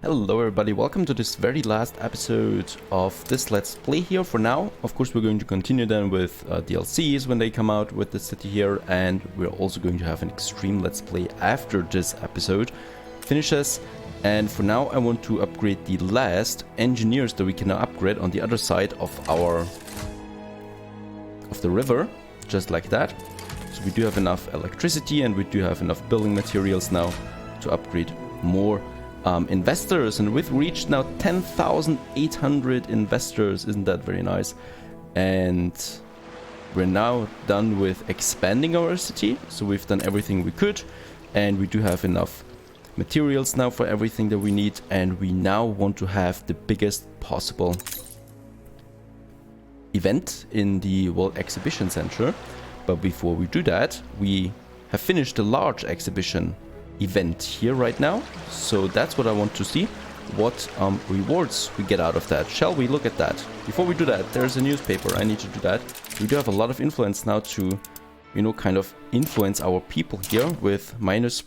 Hello everybody, welcome to this very last episode of this Let's Play here for now. Of course we're going to continue then with DLCs when they come out with the city here, and we're also going to have an extreme Let's Play after this episode finishes. And for now I want to upgrade the last engineers that we can now upgrade on the other side of the river, just like that. So we do have enough electricity and we do have enough building materials now to upgrade more investors, and we've reached now 10,800 investors. Isn't that very nice? And we're now done with expanding our city, so we've done everything we could, and we do have enough materials now for everything that we need, and we now want to have the biggest possible event in the World Exhibition Center. But before we do that, we have finished a large exhibition event here right now, so that's what I want to see, what rewards we get out of that. Shall we look at that? Before we do that, there's a newspaper. I need to do that. We do have a lot of influence now to, you know, kind of influence our people here with minus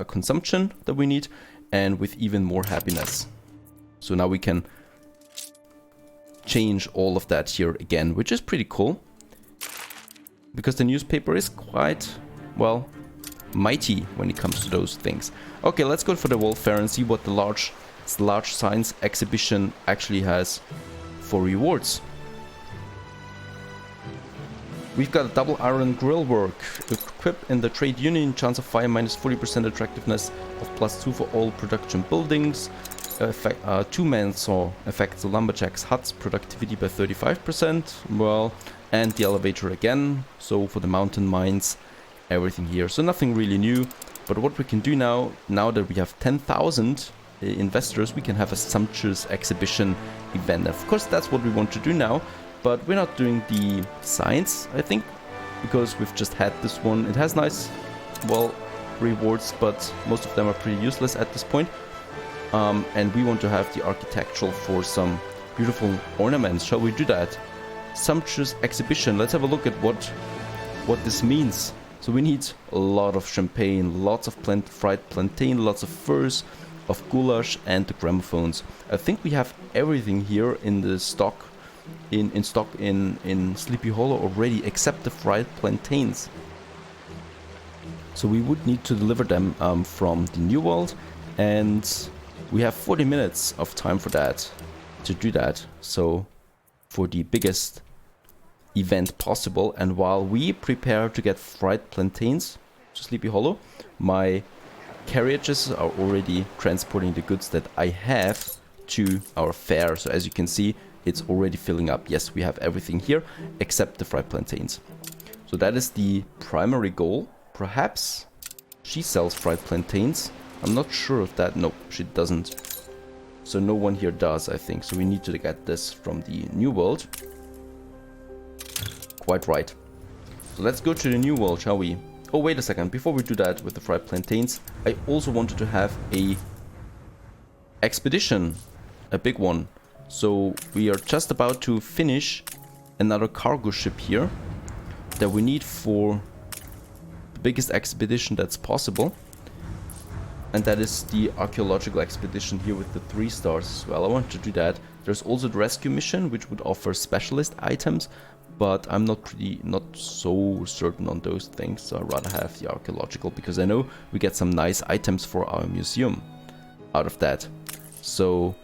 consumption that we need, and with even more happiness. So now we can change all of that here again, which is pretty cool, because the newspaper is quite, well, mighty when it comes to those things. Okay, let's go for the World Fair and see what the large science exhibition actually has for rewards. We've got a double iron grill work equipped in the trade union, chance of fire minus 40% attractiveness of +2 for all production buildings. Two-man saw affects the lumberjacks' huts productivity by 35%. Well, and the elevator again. So for the mountain mines, everything here. So nothing really new, but what we can do now that we have 10,000 investors, we can have a Sumptuous Exhibition event. Of course, that's what we want to do now, but we're not doing the science, I think, because we've just had this one. It has nice, well, rewards, but most of them are pretty useless at this point. And we want to have the architectural for some beautiful ornaments. Shall we do that? Sumptuous Exhibition. Let's have a look at what this means. So we need a lot of champagne, lots of fried plantain, lots of furs, of goulash, and the gramophones. I think we have everything here in the stock, in Sleepy Hollow already, except the fried plantains. So we would need to deliver them from the New World, and we have 40 minutes of time for that, to do that. So for the biggest event possible, and while we prepare to get fried plantains to Sleepy Hollow, my carriages are already transporting the goods that I have to our fair. So as you can see, it's already filling up. Yes, we have everything here except the fried plantains. So that is the primary goal. Perhaps she sells fried plantains. I'm not sure of that. No, she doesn't. So no one here does, I think. So we need to get this from the New World. Quite right. So let's go to the New World, shall we? Oh, wait a second. Before we do that with the fried plantains, I also wanted to have a expedition, a big one. So we are just about to finish another cargo ship here that we need for the biggest expedition that's possible. And that is the Archaeological Expedition here with the 3 stars as well. I want to do that. There's also the rescue mission, which would offer specialist items, but I'm not so certain on those things, so I'd rather have the archaeological, because I know we get some nice items for our museum out of that. So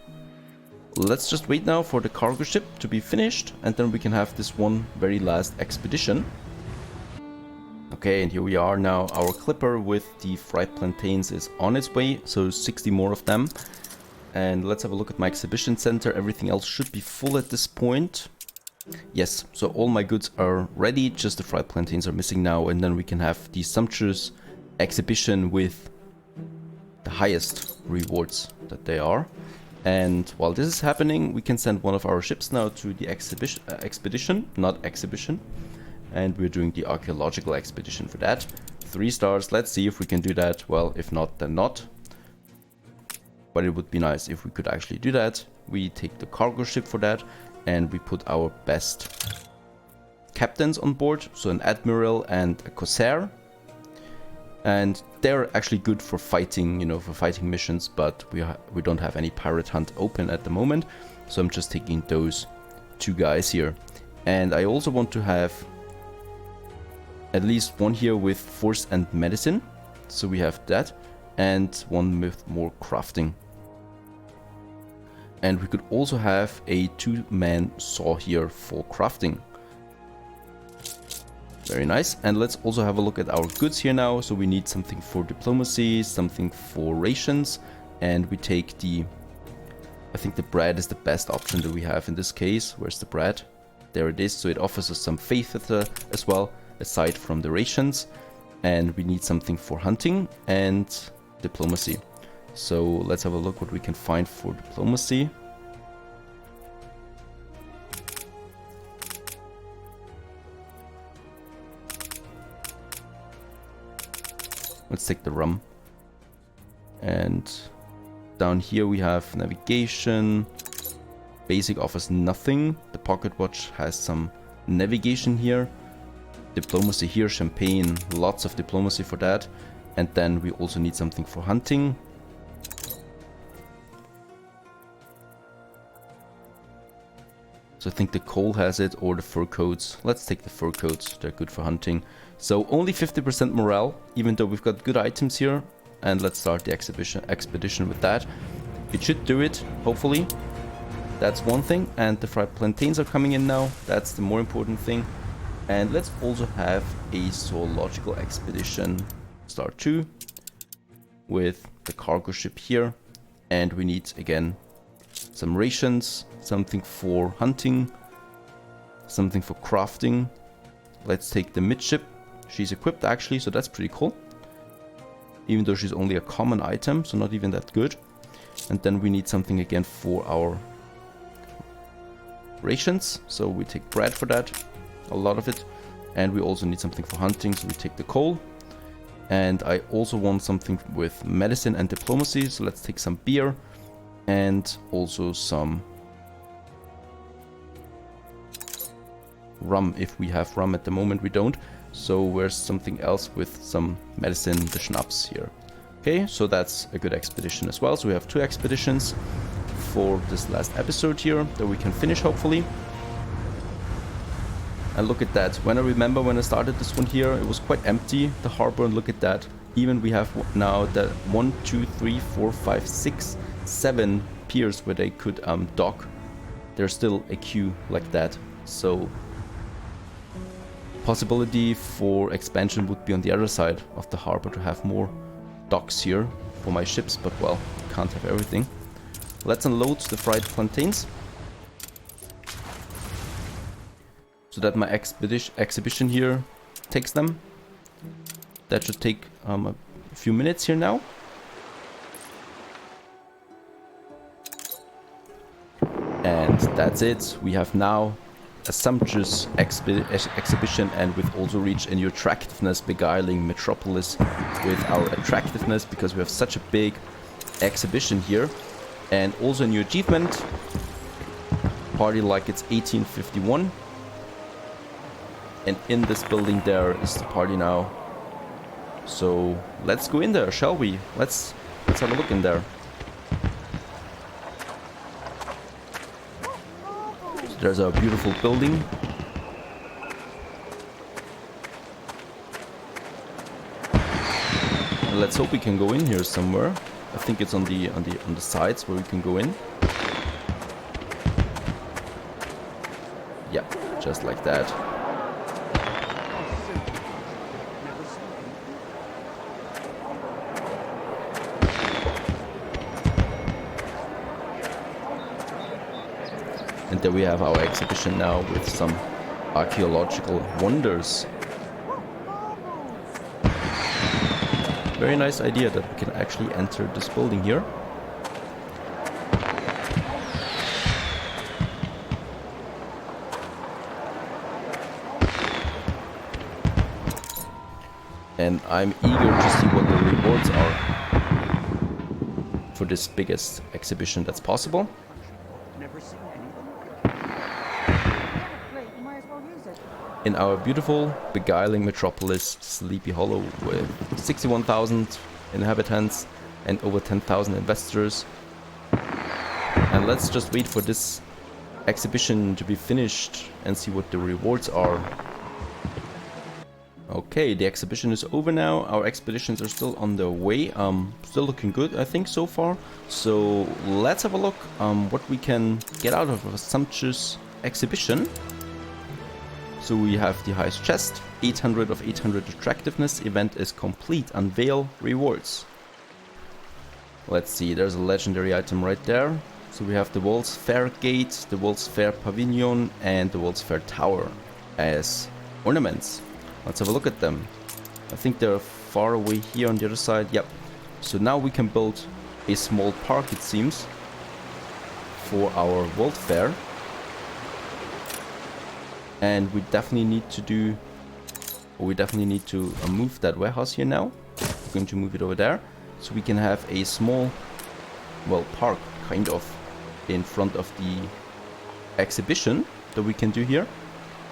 let's just wait now for the cargo ship to be finished, and then we can have this one very last expedition. Okay, and here we are now. Our clipper with the fried plantains is on its way, so 60 more of them. And let's have a look at my exhibition center. Everything else should be full at this point. Yes, so all my goods are ready, just the fried plantains are missing now, and then we can have the Sumptuous Exhibition with the highest rewards that they are. And while this is happening, we can send one of our ships now to the expedition, not exhibition. And we're doing the Archaeological Expedition for that. 3 stars, let's see if we can do that. Well, if not, then not. But it would be nice if we could actually do that. We take the cargo ship for that, and we put our best captains on board, so an admiral and a corsair. And they're actually good for fighting, you know, for fighting missions, but we don't have any pirate hunt open at the moment. So I'm just taking those 2 guys here. And I also want to have at least one here with force and medicine. So we have that, and one with more crafting. And we could also have a 2-man saw here for crafting. Very nice. And let's also have a look at our goods here now. So we need something for diplomacy, something for rations, and we take the... I think the bread is the best option that we have in this case. Where's the bread? There it is. So it offers us some faith as well, aside from the rations. And we need something for hunting and diplomacy. So let's have a look what we can find for diplomacy. Let's take the rum. And down here we have navigation. Basic offers nothing. The pocket watch has some navigation here. Diplomacy here, champagne, lots of diplomacy for that. And then we also need something for hunting. So I think the coal has it, or the fur coats. Let's take the fur coats, they're good for hunting. So only 50% morale, even though we've got good items here. And let's start the expedition with that. It should do it, hopefully. That's one thing. And the fried plantains are coming in now. That's the more important thing. And let's also have a zoological expedition start 2 with the cargo ship here. And we need, again, some rations, something for hunting, something for crafting. Let's take the midship. She's equipped actually, so that's pretty cool. Even though she's only a common item, so not even that good. And then we need something again for our rations. So we take bread for that, a lot of it. And we also need something for hunting, so we take the coal. And I also want something with medicine and diplomacy, so let's take some beer. And also some rum, if we have rum. At the moment we don't. So where's something else with some medicine, the schnapps here. Okay, so that's a good expedition as well. So we have 2 expeditions for this last episode here that we can finish hopefully. And look at that. When I remember when I started this one here, it was quite empty, the harbor, and look at that. Even we have now that 1, 2, 3, 4, 5, 6, 7 piers where they could dock. There's still a queue like that. So possibility for expansion would be on the other side of the harbor to have more docks here for my ships, but well, can't have everything. Let's unload the fried plantains so that my exhibition here takes them. That should take a few minutes here now. And that's it. We have now a sumptuous exhibition, and we've also reached a new attractiveness, beguiling metropolis with our attractiveness, because we have such a big exhibition here. And also a new achievement, party like it's 1851. And in this building there is the party now. So let's go in there, shall we? Let's have a look in there. There's a beautiful building. And let's hope we can go in here somewhere. I think it's on the sides where we can go in. Yeah, just like that. And there we have our exhibition now with some archaeological wonders. Very nice idea that we can actually enter this building here. And I'm eager to see what the rewards are for this biggest exhibition that's possible. Never seen anything. Great, you might as well use it. in our beautiful, beguiling metropolis, Sleepy Hollow, with 61,000 inhabitants and over 10,000 investors. And let's just wait for this exhibition to be finished and see what the rewards are. Okay, the exhibition is over now. Our expeditions are still on their way. Still looking good, I think, so far. So let's have a look what we can get out of a Sumptuous Exhibition. So we have the highest chest, 800 of 800 attractiveness. Event is complete. Unveil rewards. Let's see, there's a legendary item right there. So we have the World's Fair Gate, the World's Fair Pavilion, and the World's Fair Tower as ornaments. Let's have a look at them. I think they're far away here on the other side. Yep. So now we can build a small park, it seems, for our World Fair. And we definitely need to do... we definitely need to move that warehouse here now. We're going to move it over there. So we can have a small, well, park, kind of, in front of the exhibition that we can do here.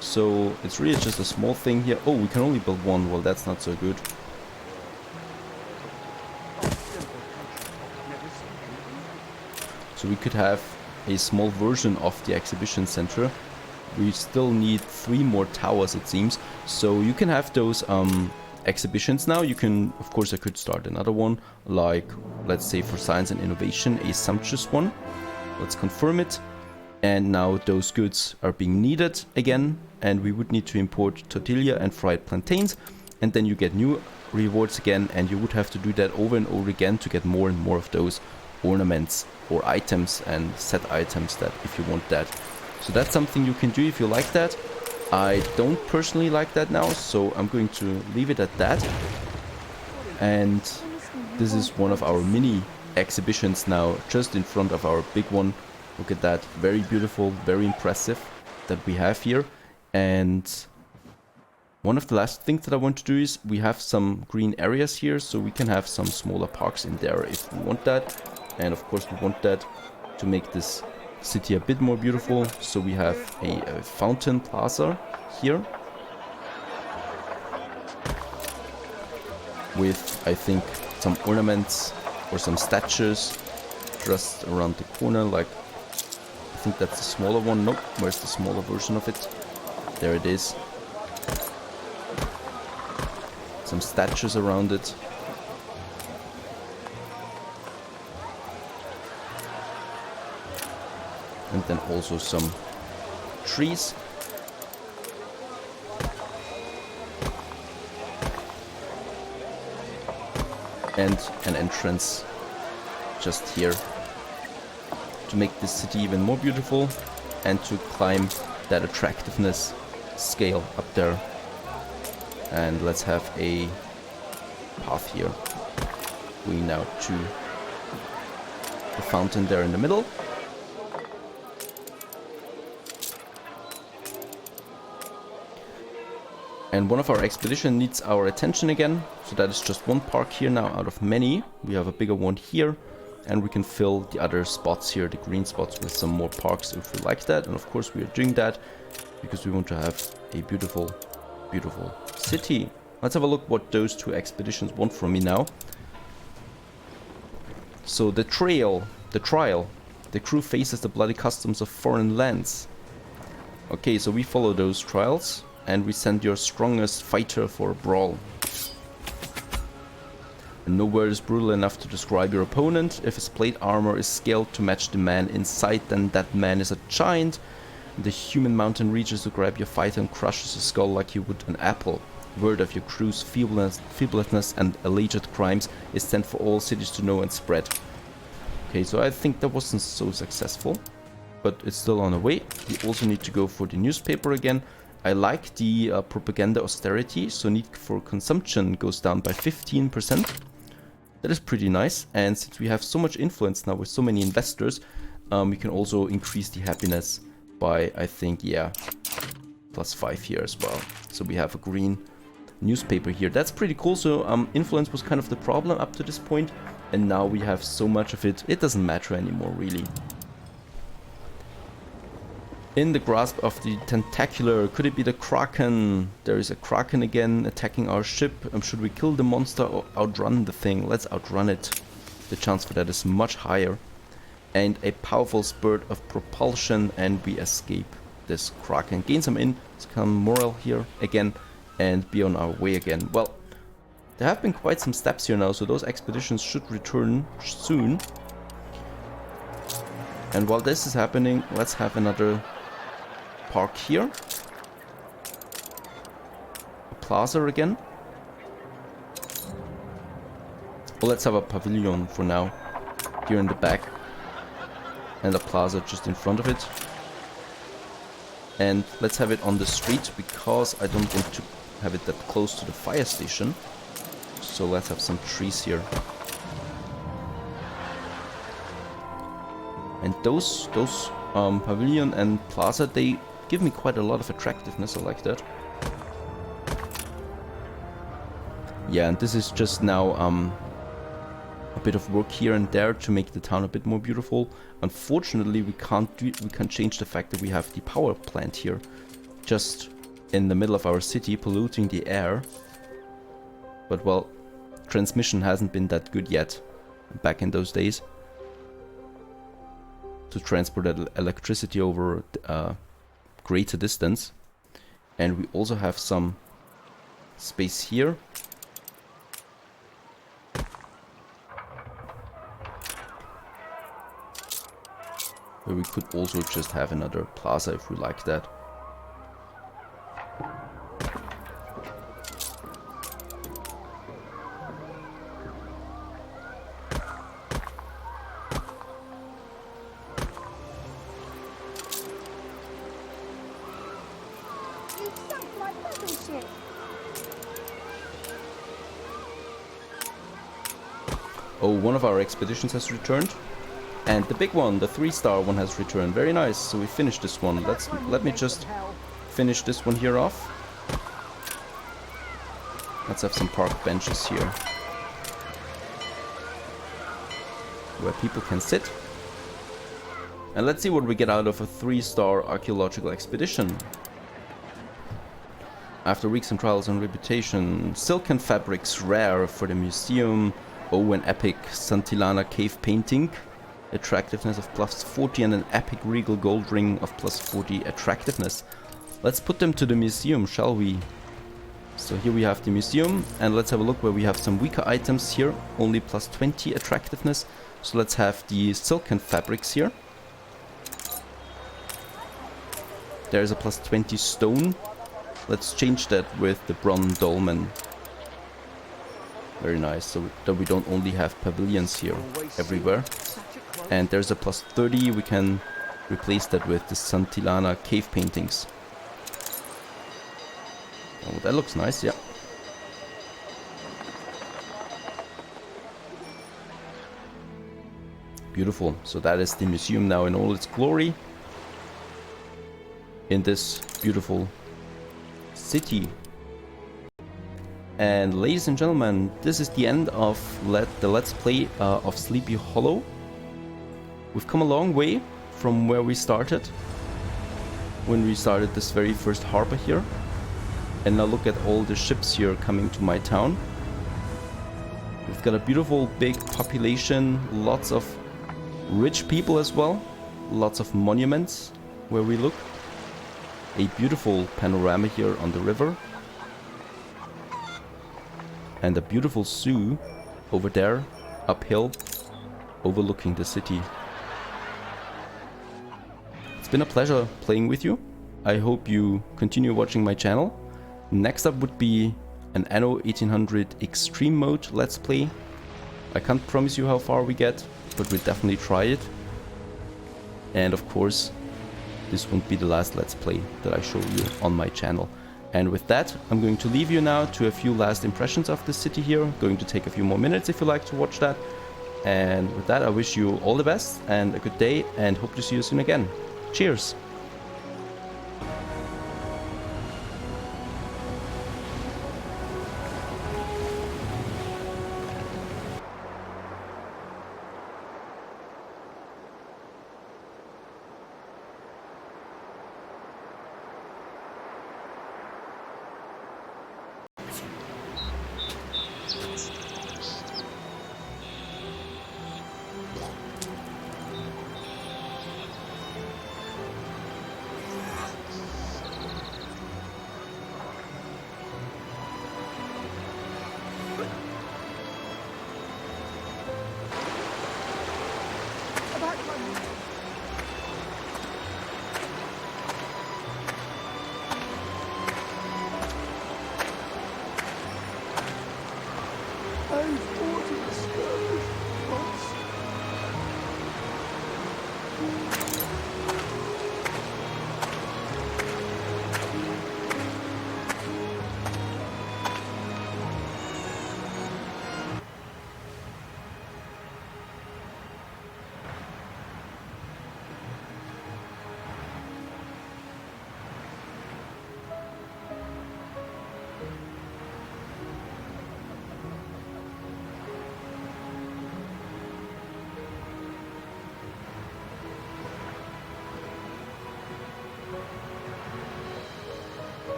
So it's really just a small thing here. Oh, we can only build one. Well, that's not so good. So we could have a small version of the exhibition center. We still need 3 more towers, it seems. So you can have those exhibitions now. You can, of course, I could start another one, like, let's say for science and innovation, a sumptuous one. Let's confirm it. And now those goods are being needed again, and we would need to import tortilla and fried plantains, and then you get new rewards again, and you would have to do that over and over again to get more and more of those ornaments or items and set items that if you want that. So that's something you can do if you like that. I don't personally like that now, so I'm going to leave it at that. And this is one of our mini exhibitions now, just in front of our big one. Look at that, very beautiful, very impressive that we have here. And one of the last things that I want to do is we have some green areas here, so we can have some smaller parks in there if we want that. And of course we want that to make this city a bit more beautiful. So we have a fountain plaza here with, I think, some ornaments or some statues just around the corner, like, I think that's the smaller one. Nope, where's the smaller version of it? There it is. Some statues around it. And then also some trees. And an entrance just here to make this city even more beautiful and to climb that attractiveness scale up there. And let's have a path here going out to the fountain there in the middle. And one of our expedition needs our attention again, so that is just one park here now out of many. We have a bigger one here, and we can fill the other spots here, the green spots, with some more parks if we like that. And of course we are doing that because we want to have a beautiful, beautiful city. Let's have a look what those 2 expeditions want from me now. So the trial, the crew faces the bloody customs of foreign lands. Okay, so we follow those trials. And we send your strongest fighter for a brawl. And no word is brutal enough to describe your opponent. If his plate armor is scaled to match the man inside, then that man is a giant. The human mountain reaches to grab your fighter and crushes his skull like you would an apple. Word of your crew's feebleness and alleged crimes is sent for all cities to know and spread. Okay, so I think that wasn't so successful, but it's still on the way. We also need to go for the newspaper again. I like the propaganda austerity, so need for consumption goes down by 15%. That is pretty nice, and since we have so much influence now with so many investors, we can also increase the happiness by, I think, yeah, +5 here as well. So we have a green newspaper here. That's pretty cool. So influence was kind of the problem up to this point, and now we have so much of it, it doesn't matter anymore, really. In the grasp of the tentacular. Could it be the Kraken? There is a Kraken again attacking our ship. Should we kill the monster or outrun the thing? Let's outrun it. The chance for that is much higher. And a powerful spurt of propulsion, and we escape this Kraken. Gain some morale here again, and be on our way again. Well, there have been quite some steps here now, so those expeditions should return soon. And while this is happening, let's have another park here. A plaza again. Well, let's have a pavilion for now, here in the back. And a plaza just in front of it. And let's have it on the street, because I don't want to have it that close to the fire station. So let's have some trees here. And those pavilion and plaza, they give me quite a lot of attractiveness. I like that. Yeah, and this is just now a bit of work here and there to make the town a bit more beautiful. Unfortunately, we can't change the fact that we have the power plant here, just in the middle of our city, polluting the air. But well, transmission hasn't been that good yet, back in those days, to transport electricity over greater distance. And we also have some space here. Where we could also just have another plaza if we like that. Oh, one of our expeditions has returned. And the big one, the 3-star one, has returned. Very nice. So we finished this one. Let me just finish this one here off. Let's have some park benches here, where people can sit. And let's see what we get out of a 3-star archaeological expedition. After weeks and trials and reputation, silken fabrics rare for the museum. Oh, an epic Santillana cave painting. Attractiveness of plus 40 and an epic regal gold ring of plus 40 attractiveness. Let's put them to the museum, shall we? So here we have the museum, and let's have a look where we have some weaker items here. Only plus 20 attractiveness. So let's have the silken fabrics here. There's a plus 20 stone. Let's change that with the bronze dolmen. Very nice, so that we don't only have pavilions here everywhere. And there's a plus 30, we can replace that with the Santillana cave paintings. Oh, that looks nice, yeah. Beautiful, so that is the museum now in all its glory. In this beautiful city. And ladies and gentlemen, this is the end of the Let's Play of Sleepy Hollow. We've come a long way from where we started, when we started this very first harbor here. And now look at all the ships here coming to my town. We've got a beautiful big population, lots of rich people as well, lots of monuments where we look. A beautiful panorama here on the river. And a beautiful zoo over there, uphill, overlooking the city. It's been a pleasure playing with you. I hope you continue watching my channel. Next up would be an Anno 1800 Extreme Mode Let's Play. I can't promise you how far we get, but we'll definitely try it. And of course, this won't be the last Let's Play that I show you on my channel. And with that, I'm going to leave you now to a few last impressions of the city here. Going to take a few more minutes if you like to watch that. And with that, I wish you all the best and a good day, and hope to see you soon again. Cheers!